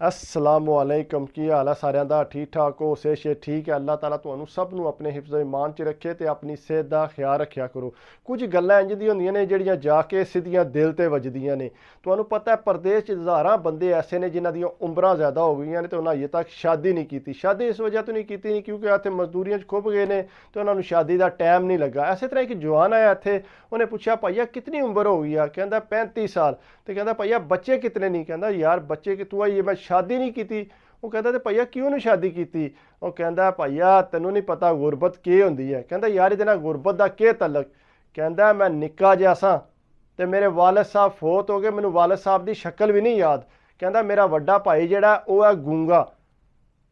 असलामुअलैकुम की हाल है सारिਆਂ ਦਾ ठीक ठाक हो से शे ठीक है। अल्लाह ताला ਤੁਹਾਨੂੰ ਸਭ ਨੂੰ ਆਪਣੇ ਹਿਫਜ਼ ਈਮਾਨ 'ਚ ਰੱਖੇ ਤੇ ਆਪਣੀ ਸਿਹਤ ਦਾ ਖਿਆਲ ਰੱਖਿਆ ਕਰੋ। ਕੁਝ ਗੱਲਾਂ ਇੰਜ ਦੀਆਂ ਹੁੰਦੀਆਂ ਨੇ ਜਿਹੜੀਆਂ ਜਾ ਕੇ ਸਿੱਧੀਆਂ ਦਿਲ ਤੇ ਵੱਜਦੀਆਂ ਨੇ। ਤੁਹਾਨੂੰ ਪਤਾ ਹੈ ਪਰਦੇਸ 'ਚ ਹਜ਼ਾਰਾਂ ਬੰਦੇ ਐਸੇ ਨੇ ਜਿਨ੍ਹਾਂ ਦੀਆਂ ਉਮਰਾਂ ਜ਼ਿਆਦਾ ਹੋ ਗਈਆਂ ਨੇ ਤੇ ਉਹਨਾਂ ਅਜੇ ਤੱਕ ਸ਼ਾਦੀ ਨਹੀਂ ਕੀਤੀ। ਸ਼ਾਦੀ ਇਸ ਵਜ੍ਹਾ ਤੋਂ ਨਹੀਂ ਕੀਤੀ ਨਹੀਂ ਕਿਉਂਕਿ ਇੱਥੇ ਮਜ਼ਦੂਰੀਆਂ 'ਚ ਖੁੱਭ ਗਏ ਨੇ ਤੇ ਉਹਨਾਂ ਨੂੰ ਸ਼ਾਦੀ ਦਾ ਟਾਈਮ ਨਹੀਂ ਲੱਗਾ। ਇਸੇ ਤਰ੍ਹਾਂ ਇੱਕ ਜਵਾਨ ਆਇਆ ਇੱਥੇ, ਉਹਨੇ ਪੁੱਛਿਆ ਭਈਆ ਕਿਤਨੀ ਉਮਰ ਹੋ गई है? कहता 35 साल। तो कहता भैया बच्चे कितने? नहीं कहता यार बच्चे कि तू आई मैं शादी नहीं की। वो कहता तो भैया क्यों नहीं शादी की? वो कहता भैया तेनों नहीं पता गुरबत के होंदी है। कहता यार ये गुरबत का के तलक? कहता मैं निक्का जिहा सा ते मेरे वालिद साहब फोत हो गए, मैनू वालिद साहब की शक्ल भी नहीं याद। कहता मेरा वड्डा भाई जिहड़ा वो है गूंगा।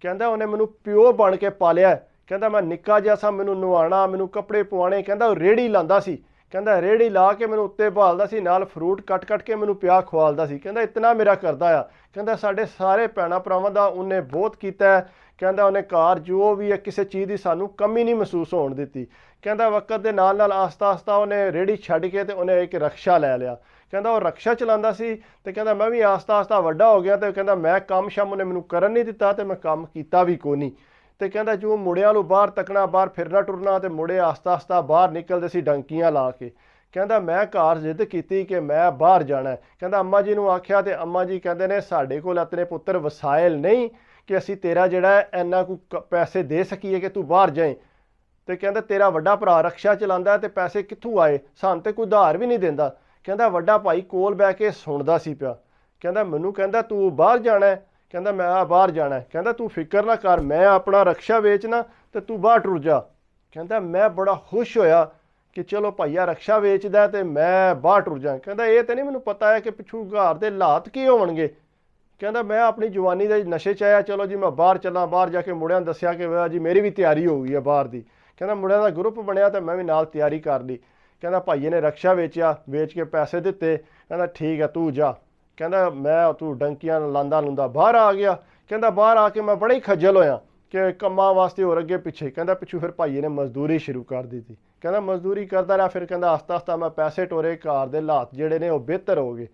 कहता उन्हें मैनू प्यो बन के पालिया। कहता मैं निक्का जिहा सा, मैनू नवाना, मैनू कपड़े पवाने। कहता रेहड़ी लांदा सी। कहता रेहड़ी ला के मैनू उत्ते भालदा सी, नाल फ्रूट कट कट के मैनू पिया खवालदा सी। कहता इतना मेरा करदा आ। कहता साडे सारे भैणां भरावां दा उन्हें बहुत कीता है। कहता उन्हें घर जो भी है किसी चीज़ की सानू कमी नहीं महसूस होण दित्ती। कहता वक्त के नाल नाल आस्ता आस्ता उन्हें रेहड़ी छड्ड के ते उन्हें एक रक्शा लै लिया। कहता वो रक्शा चलांदा सी ते कहता मैं भी आस्ता आस्ता वड्डा हो गया ते कहता मैं काम शाम उन्हें मैनू करन नहीं दित्ता ते मैं काम कीता भी कोई नहीं। तो कहता जो मुड़ियां नूं बाहर तकना, बाहर फिरना टुरना तो मुड़े आस्ता आस्ता बाहर निकलते सी डंकियां ला के। कहता मैं घर जिद की कि मैं बाहर जाना है। कहता अम्मा जी नूं आख्या तो अम्मा जी कहते ने साडे कोल अपने पुत्र वसाइल नहीं कि असी तेरा जिहड़ा इन्ना को पैसे दे सकीए कि तू बाहर जाए। तो कहता तेरा वड्डा भरा रक्शा चलांदा ते पैसे कित्थों आए? सानूं ते कोई उधार भी नहीं देंदा। कहता वड्डा भाई कोल बह के सुणदा सी पिया। कहता मैनूं कहता तू बाहर जाना है? कहता मैं बाहर जाना है। कहता तू फिक्र ना कर, मैं अपना रक्शा बेचना तो तू बाहर टुर जा। कहता मैं बड़ा खुश होया कि चलो भैया रक्शा बेचदा तो मैं बाहर टुर जा। कहता ये तो नहीं मैनूं पता है कि पिछू घर के हालात की होणगे। कहता मैं अपनी जवानी के नशे च आया, चलो जी मैं बाहर चला। बाहर जाके मुड़ियां दस्सिया कि वाह जी मेरी भी तैयारी हो गई है बाहर की। कहता मुड़ियां का ग्रुप बनया तो मैं भी नाल तैयारी कर ली। कहता भाईए ने रक्शा बेचिया, बेच के पैसे दिते। कहता ठीक है तू जा। कहता मैं तू डंकियां लांदा लूंदा बाहर आ गया। कहता बाहर आके मैं बड़ा ही खज्जल होया कि कम्मा वास्ते होर अगे पिछे। कहता पिछू फिर भाईए ने मजदूरी शुरू कर दी थी। कहता मजदूरी करता रहा, फिर कहता आस्ता आस्ता मैं पैसे टोरे, घर के हालात जिहड़े ने वो बेहतर हो गए।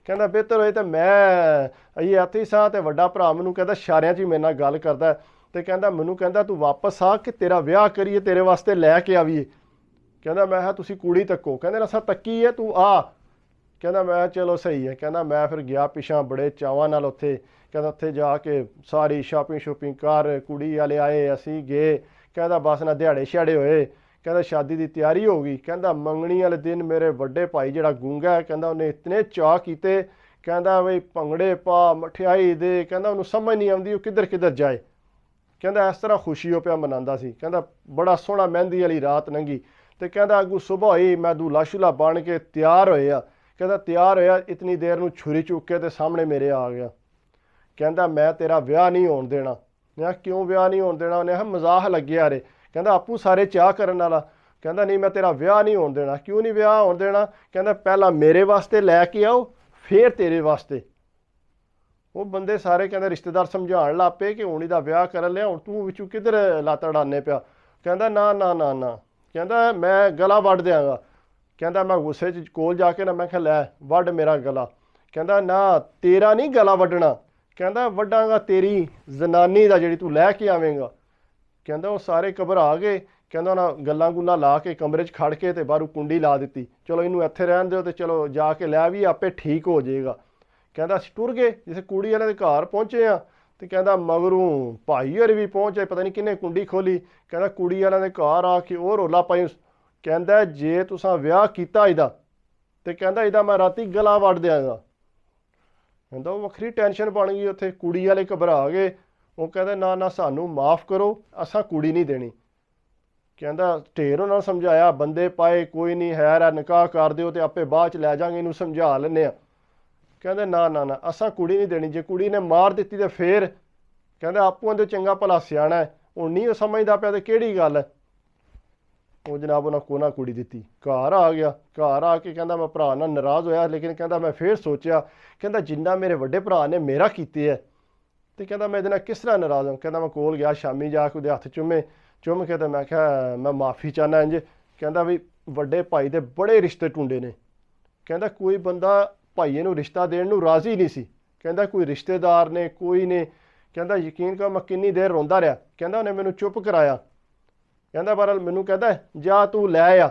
कहता बेहतर होए तो मैं अई इत्थे सा ते वड्डा भरा मैनूं कहता शारियां च मेरे नाल गल करदा ते कहता मैनूं कहता तू वापस आ कि तेरा विआह करिए, तेरे वास्ते लैके आवीए। कहता मैं हा तुसीं कुड़ी तक्को। कहते असां तक्की है तू आ। कहता मैं चलो सही है। कहता मैं फिर गया पिछा बड़े चावां नाल उत्थे। कहता उत्थे जाके सारी शॉपिंग शूपिंग कर, कुड़ी वाले आए, असीं गए। कहता बस ना दिहाड़े शिहाड़े होए। कहता शादी की तैयारी हो गई। कहता मंगनी वाले दिन मेरे वड्डे भाई जिहड़ा गूंगा है कहता उन्हें इतने चाह कीते। कहता बई भंगड़े पा, मठियाई दे। कहता उन्होंने समझ नहीं आती किधर किधर जाए। कहता इस तरह खुशी हो पिया मनांदा सी। कहता बड़ा सोहना मेहंदी वाली रात लंघी तो कहता अगू सुबह होई मैं दूल्हा शुल्हा बन के तैयार होया। कहता तैयार होया इतनी देर नूं छुरी चुक के ते सामने मेरे आ गया। कहता मैं तेरा विआह नहीं होण देना। मैं क्यों विआह नहीं होण देना? उन्हें मजाक लगे यारे। कहता आपू सारे चाह करन वाला। कहता नहीं मैं तेरा विआह नहीं होण देना। क्यों नहीं विआह होण देना? कहता पहला मेरे वास्ते लैके आओ फिर तेरे वास्ते। वो बंदे सारे कहते रिश्तेदार समझाण लग पे कि हुण इहदा विआह कर लिया, हुण तू विचों किधर लत्त अड़ाने पिया। कहता ना ना ना ना। कहता मैं गला वड़ देंगा। कहता मैं गुस्से च कोल जाके ना मैं कहा लै वड मेरा गला। कहता ना तेरा नहीं गला वड्डना। कहता वड्डांगा तेरी जनानी का जिहड़ी तू लैके आवेंगा। कहता वो सारे घबरा गए। कहता ना गल्लां गुल्लां ला के कमरे च खड़ के ते बाहरों कुंडी ला दी। चलो इनू इत्थे रहन दो तो चलो जाके लै भी आपे ठीक हो जाएगा। कहता असीं टुर गए। जिस कुड़ी वाले दे घर पहुँचे आ तो कहता मगरों भाई होर भी पहुँचे, पता नहीं किन्ने कुंडी खोली। कहता कुड़ी वाले दे घर आके वो रौला पाई। कहता जे तुसां विआह कीता इहदा ते कहता इहदा मैं राती गला वड़ देंगा। कहता वो वखरी टेंशन बन गई उत्थे। कुड़ी वाले घबरा गए। वो कहते ना ना सानू माफ़ करो असां कुड़ी नहीं देनी। कहता ढेर उन्होंने समझाया, बंदे पाए कोई नहीं है निकाह कर दिओ ते आपे बाद च लै जांगे, इनू समझा लैने। कहते ना ना ना असां कुड़ी नहीं देनी। जे कुड़ी ने मार दित्ती तो फिर कहते आपू आंदे चंगा भला सियाणा है, हुण नहीं समझदा पिया ते केड़ी गल है। वो जनाब उन्हें कोना कुड़ी दी। घर आ गया। घर आके कहता मैं भरा नाल नाराज़ होया, लेकिन कहता मैं फिर सोचा कहता जिन्ना मेरे वड्डे भरा ने मेरा कीते है तो कहता मैं इहदे किस तरह नाराज़ हूँ। कहता मैं कोल गया शामी जाके उहदे हत्थ चुम के तो मैं क्या मैं माफ़ी चाहना इंज। कहता भी वड्डे भाई दे बड़े रिश्ते ढूंढे ने। कहता कोई बंदा भाईए नूं रिश्ता देण नूं राज़ी नहीं सी। ਕਹਿੰਦਾ ਕੋਈ ਰਿਸ਼ਤੇਦਾਰ ਨੇ, ਕੋਈ ਨੇ। ਕਹਿੰਦਾ ਯਕੀਨ ਕਰ ਮੈਂ ਕਿੰਨੀ ਦੇਰ ਰੋਂਦਾ ਰਿਹਾ। ਕਹਿੰਦਾ ਉਹਨੇ ਮੈਨੂੰ ਚੁੱਪ ਕਰਾਇਆ। ਕਹਿੰਦਾ ਪਰ ਮੈਨੂੰ ਕਹਿੰਦਾ ਜਾ ਤੂੰ ਲੈ ਆ,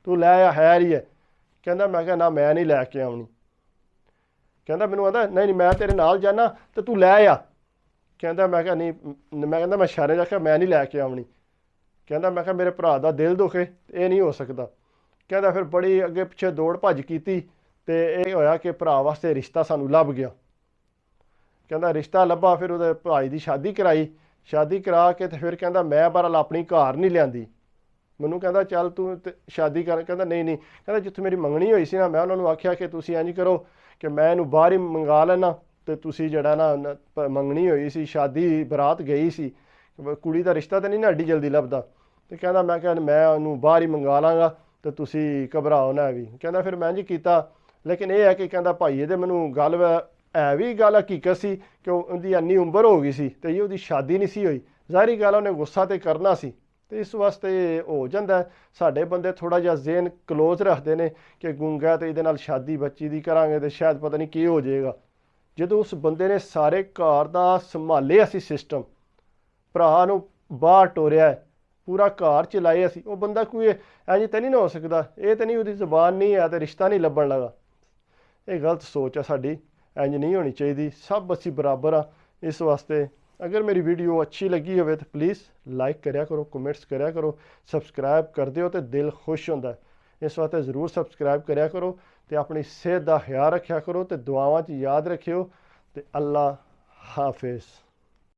ਤੂੰ ਲੈ ਆ, ਹੈ ਹੀ ਹੈ। ਕਹਿੰਦਾ ਮੈਂ ਕਿਹਾ ਨਾ ਮੈਂ ਨਹੀਂ ਲੈ ਕੇ ਆਉਣੀ। ਕਹਿੰਦਾ ਮੈਨੂੰ ਆਂਦਾ ਨਹੀਂ ਨਹੀਂ ਮੈਂ ਤੇਰੇ ਨਾਲ ਜਾਣਾ ਤੇ ਤੂੰ ਲੈ ਆ। ਕਹਿੰਦਾ ਮੈਂ ਕਿਹਾ ਨਹੀਂ, ਮੈਂ ਕਹਿੰਦਾ ਮੈਂ ਇਸ਼ਾਰੇ ਨਾਲ ਕਿਹਾ ਮੈਂ ਨਹੀਂ ਲੈ ਕੇ ਆਉਣੀ। ਕਹਿੰਦਾ ਮੈਂ ਕਿਹਾ ਮੇਰੇ ਭਰਾ ਦਾ ਦਿਲ ਦੁਖੇ, ਇਹ ਨਹੀਂ ਹੋ ਸਕਦਾ। ਕਹਿੰਦਾ ਫਿਰ ਬੜੀ ਅੱਗੇ ਪਿੱਛੇ ਦੌੜ ਭੱਜ ਕੀਤੀ ਤੇ ਇਹ ਹੋਇਆ ਕਿ ਭਰਾ ਵਾਸਤੇ ਰਿਸ਼ਤਾ ਸਾਨੂੰ ਲੱਭ ਗਿਆ। ਕਹਿੰਦਾ ਰਿਸ਼ਤਾ ਲੱਭਾ, ਫਿਰ ਉਹਦੇ ਭਾਈ ਦੀ ਸ਼ਾਦੀ ਕਰਾਈ। ਸ਼ਾਦੀ ਕਰਾ ਕੇ ਤੇ ਫਿਰ ਕਹਿੰਦਾ ਮੈਂ ਬਹਰਹਾਲ ਆਪਣੀ ਘਰ ਨਹੀਂ ਲਿਆਂਦੀ। ਮੈਨੂੰ ਕਹਿੰਦਾ ਚੱਲ ਤੂੰ ਤੇ ਸ਼ਾਦੀ ਕਰ। ਕਹਿੰਦਾ ਨਹੀਂ ਨਹੀਂ, ਕਹਿੰਦਾ ਜਿੱਥੇ ਮੇਰੀ ਮੰਗਣੀ ਹੋਈ ਸੀ ਨਾ, ਮੈਂ ਉਹਨਾਂ ਨੂੰ ਆਖਿਆ ਕਿ ਤੁਸੀਂ ਇੰਝ ਕਰੋ ਕਿ ਮੈਂ ਇਹਨੂੰ ਬਾਹਰ ਹੀ ਮੰਗਾ ਲੈਣਾ ਤੇ ਤੁਸੀਂ ਜਿਹੜਾ ਨਾ ਮੰਗਣੀ ਹੋਈ ਸੀ, ਸ਼ਾਦੀ ਬਰਾਤ ਗਈ ਸੀ, ਕੁੜੀ ਦਾ ਰਿਸ਼ਤਾ ਤਾਂ ਨਹੀਂ ਨਾ ਐਡੀ ਜਲਦੀ ਲੱਭਦਾ। ਤੇ ਕਹਿੰਦਾ ਮੈਂ ਕਿਹਾ ਮੈਂ ਉਹਨੂੰ ਬਾਹਰ ਹੀ ਮੰਗਾ ਲਾਂਗਾ ਤੇ ਤੁਸੀਂ ਘਬਰਾਓ ਨਾ ਵੀ। ਕਹਿੰਦਾ ਫਿਰ ਮੈਂ ਇੰਝ ਕੀਤਾ। ਲੇਕਿਨ ਇਹ ਹੈ ਕਿ ਕਹਿੰਦਾ ਭਾਈ ਇਹਦੇ ਮੈਨੂੰ ਗੱਲ ਹੈ ਵੀ ਗੱਲ ਹਕੀਕਤ ਸੀ ਕਿ ਉਹਦੀ ਇੰਨੀ ਉਮਰ ਹੋ ਗਈ ਸੀ ਤੇ ਉਹਦੀ ਸ਼ਾਦੀ ਨਹੀਂ ਸੀ ਹੋਈ। ਜ਼ਾਹਿਰੀ ਗੱਲ ਉਹਨੇ ਗੁੱਸਾ ਤੇ ਕਰਨਾ ਸੀ ਤੇ ਇਸ ਵਾਸਤੇ ਹੋ ਜਾਂਦਾ। ਸਾਡੇ ਬੰਦੇ ਥੋੜ੍ਹਾ ਜਿਹਾ ਜ਼ਹਿਨ ਕਲੋਜ਼ ਰੱਖਦੇ ਨੇ ਕਿ ਗੂੰਗਾ ਤੇ ਇਹਦੇ ਨਾਲ ਸ਼ਾਦੀ ਬੱਚੀ ਦੀ ਕਰਾਂਗੇ ਤੇ ਸ਼ਾਇਦ ਪਤਾ ਨਹੀਂ ਕੀ ਹੋ ਜਾਏਗਾ। ਜਦੋਂ ਉਸ ਬੰਦੇ ਨੇ ਸਾਰੇ ਘਰ ਦਾ ਸੰਭਾਲਿਆ ਸੀ ਸਿਸਟਮ, ਭਰਾ ਨੂੰ ਬਾਹਰ ਟੋਰਿਆ, ਪੂਰਾ ਘਰ ਚਲਾਏ ਅਸੀਂ, ਉਹ ਬੰਦਾ ਕੋਈ ਇੰਝ ਤਾਂ ਨਹੀਂ ਨਾ ਹੋ ਸਕਦਾ। ਇਹ ਤਾਂ ਨਹੀਂ ਉਹਦੀ ਜ਼ੁਬਾਨ ਨਹੀਂ ਹੈ ਤੇ ਰਿਸ਼ਤਾ ਨਹੀਂ ਲੱਭਣ ਲੱਗਾ। ਇਹ ਗਲਤ ਸੋਚ ਆ ਸਾਡੀ, ਇੰਝ ਨਹੀਂ ਹੋਣੀ ਚਾਹੀਦੀ। ਸਭ ਅਸੀਂ ਬਰਾਬਰ ਆ। ਇਸ ਵਾਸਤੇ अगर मेरी वीडियो अच्छी लगी हो तो प्लीज़ लाइक करा करो, कमेंट्स करा करो, सबसक्राइब कर दो तो दिल खुश होता है। इस वास्ते ज़रूर सबसक्राइब करा करो तो अपनी सेहत का ख्याल रखा करो तो दुआवां च याद रखियो। तो अल्लाह हाफिज़।